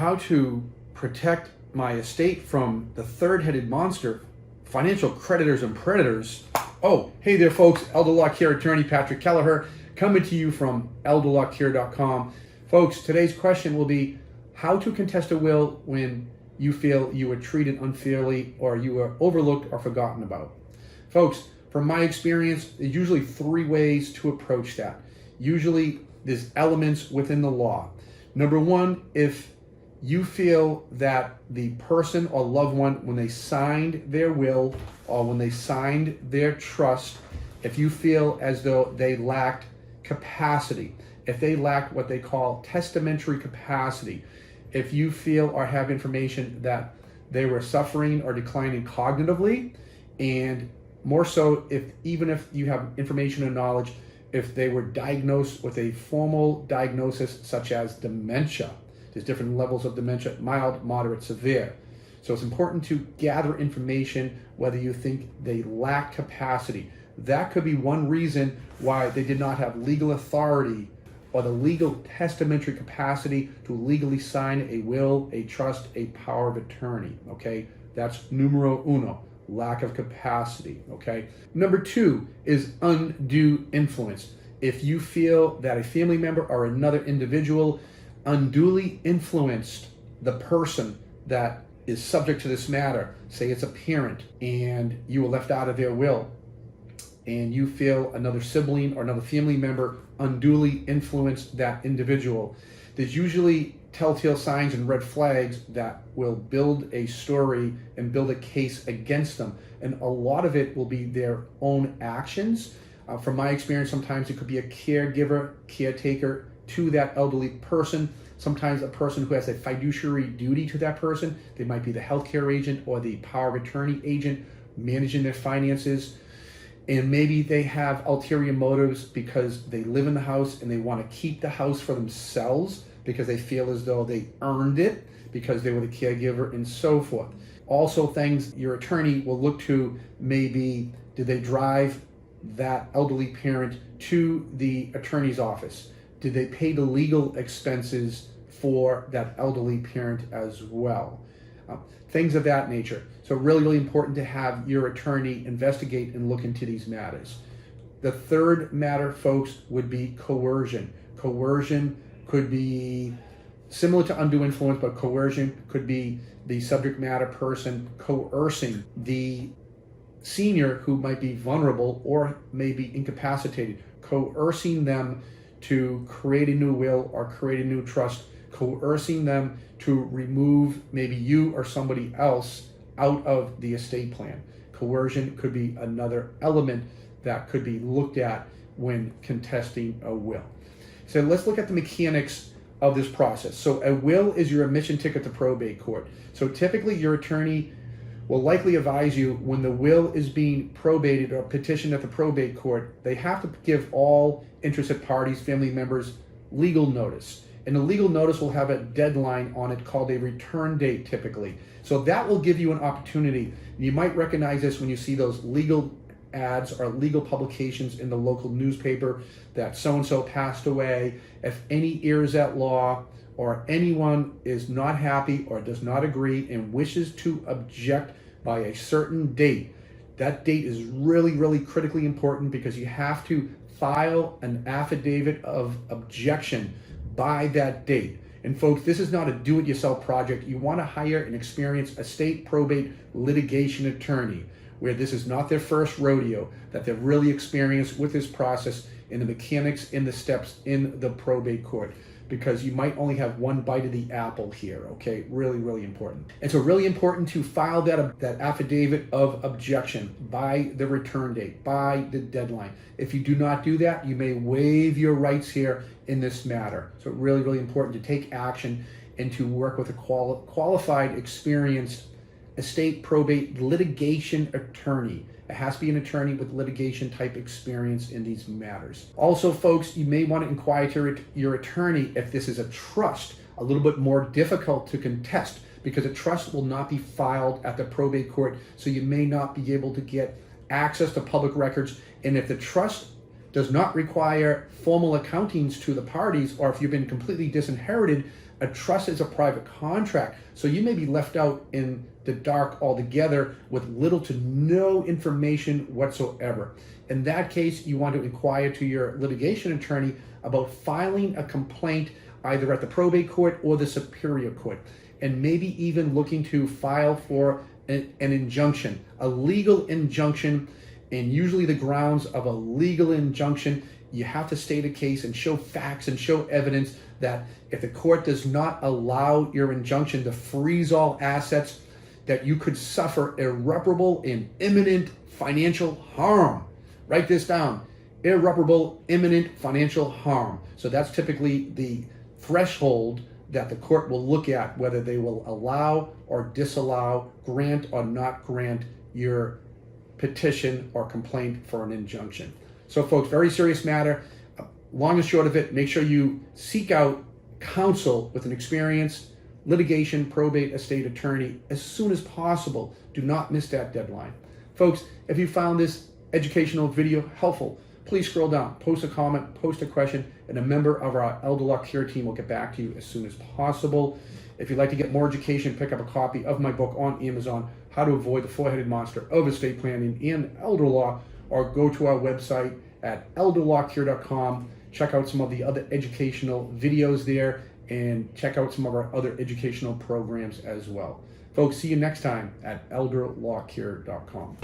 how to protect my estate from the third-headed monster, financial creditors and predators. Oh, hey there folks, Elder Law Care Attorney Patrick Kelleher, coming to you from elderlawcare.com. Folks, today's question will be how to contest a will when you feel you were treated unfairly or you were overlooked or forgotten about. Folks, from my experience, there's usually three ways to approach that. Usually there's elements within the law. Number one, if you feel that the person or loved one, when they signed their will or when they signed their trust, if you feel as though they lacked capacity, if they lacked what they call testamentary capacity, if you feel or have information that they were suffering or declining cognitively, and more so even if you have information and knowledge, if they were diagnosed with a formal diagnosis such as dementia. There's different levels of dementia, mild, moderate, severe. So it's important to gather information whether you think they lack capacity. That could be one reason why they did not have legal authority or the legal testamentary capacity to legally sign a will, a trust, a power of attorney, okay? That's numero uno, lack of capacity, okay? Number two is undue influence. If you feel that a family member or another individual unduly influenced the person that is subject to this matter, say it's a parent and you were left out of their will, and you feel another sibling or another family member unduly influenced that individual, there's usually telltale signs and red flags that will build a story and build a case against them. And a lot of it will be their own actions. From my experience, sometimes it could be a caregiver, caretaker to that elderly person. Sometimes a person who has a fiduciary duty to that person. They might be the healthcare agent or the power of attorney agent managing their finances. And maybe they have ulterior motives because they live in the house and they want to keep the house for themselves because they feel as though they earned it because they were the caregiver and so forth. Also, things your attorney will look to, maybe did they drive that elderly parent to the attorney's office? Did they pay the legal expenses for that elderly parent as well? Things of that nature. So really, really important to have your attorney investigate and look into these matters. The third matter, folks, would be coercion. Coercion could be similar to undue influence, but coercion could be the subject matter person coercing the senior who might be vulnerable or may be incapacitated, coercing them to create a new will or create a new trust, coercing them to remove maybe you or somebody else out of the estate plan. Coercion could be another element that could be looked at when contesting a will. So let's look at the mechanics of this process. So a will is your admission ticket to probate court. So typically your attorney will likely advise you when the will is being probated or petitioned at the probate court, they have to give all interested parties, family members, legal notice. And the legal notice will have a deadline on it called a return date typically. So that will give you an opportunity. You might recognize this when you see those legal ads or legal publications in the local newspaper that so-and-so passed away. If any heirs at law or anyone is not happy or does not agree and wishes to object by a certain date, that date is really, really critically important because you have to file an affidavit of objection by that date. And folks, this is not a do-it-yourself project. You want to hire an experienced estate probate litigation attorney where this is not their first rodeo, that they're really experienced with this process and the mechanics and the steps in the probate court, because you might only have one bite of the apple here, okay? Really, really important. And so really important to file that affidavit of objection by the return date, by the deadline. If you do not do that, you may waive your rights here in this matter. So really, really important to take action and to work with a qualified, experienced estate probate litigation attorney. It has to be an attorney with litigation type experience in these matters. Also, folks, you may want to inquire to your attorney if this is a trust, a little bit more difficult to contest because a trust will not be filed at the probate court, so you may not be able to get access to public records. And if the trust does not require formal accountings to the parties, or if you've been completely disinherited, a trust is a private contract, so you may be left out in the dark altogether with little to no information whatsoever. In that case, you want to inquire to your litigation attorney about filing a complaint either at the probate court or the superior court, and maybe even looking to file for an injunction, a legal injunction. And usually the grounds of a legal injunction, you have to state a case and show facts and show evidence that if the court does not allow your injunction to freeze all assets, that you could suffer irreparable and imminent financial harm. Write this down: irreparable, imminent financial harm. So that's typically the threshold that the court will look at, whether they will allow or disallow, grant or not grant your petition or complaint for an injunction. So folks, very serious matter. Long and short of it, make sure you seek out counsel with an experienced litigation, probate, estate attorney as soon as possible. Do not miss that deadline. Folks, if you found this educational video helpful, please scroll down, post a comment, post a question, and a member of our Elder Law Care team will get back to you as soon as possible. If you'd like to get more education, pick up a copy of my book on Amazon, How to Avoid the Four-Headed Monster of Estate Planning and Elder Law, or go to our website at elderlawcare.com. Check out some of the other educational videos there, and check out some of our other educational programs as well. Folks, see you next time at elderlawcare.com.